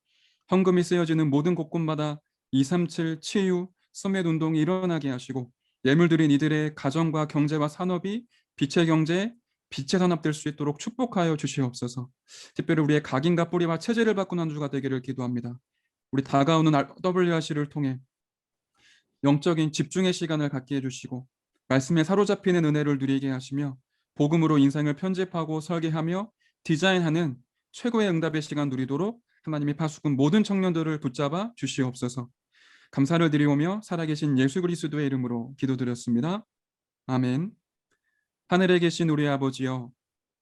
S1: 헌금이 쓰여지는 모든 곳곳마다 237 치유 서밋 운동이 일어나게 하시고 예물 드린 이들의 가정과 경제와 산업이 빛의 경제, 빛의 산업 될 수 있도록 축복하여 주시옵소서. 특별히 우리의 각인과 뿌리와 체질을 바꾸는 한 주가 되기를 기도합니다. 우리 다가오는 WRC를 통해 영적인 집중의 시간을 갖게 해주시고 말씀에 사로잡히는 은혜를 누리게 하시며 복음으로 인생을 편집하고 설계하며 디자인하는 최고의 응답의 시간 누리도록 하나님의 파수꾼 모든 청년들을 붙잡아 주시옵소서. 감사를 드리오며 살아계신 예수 그리스도의 이름으로 기도드렸습니다. 아멘. 하늘에 계신 우리 아버지여,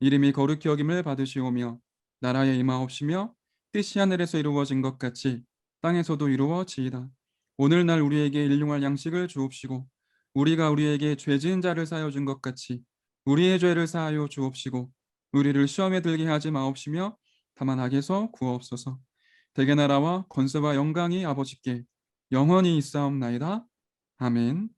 S1: 이름이 거룩히 여김을 받으시오며 나라에 임하옵시며 뜻이 하늘에서 이루어진 것 같이 땅에서도 이루어지이다. 오늘날 우리에게 일용할 양식을 주옵시고 우리가 우리에게 죄 지은 자를 사하여 준 것 같이 우리의 죄를 사하여 주옵시고 우리를 시험에 들게 하지 마옵시며 다만 악에서 구하옵소서. 대개 나라와 권세와 영광이 아버지께 영원히 있사옵나이다. 아멘.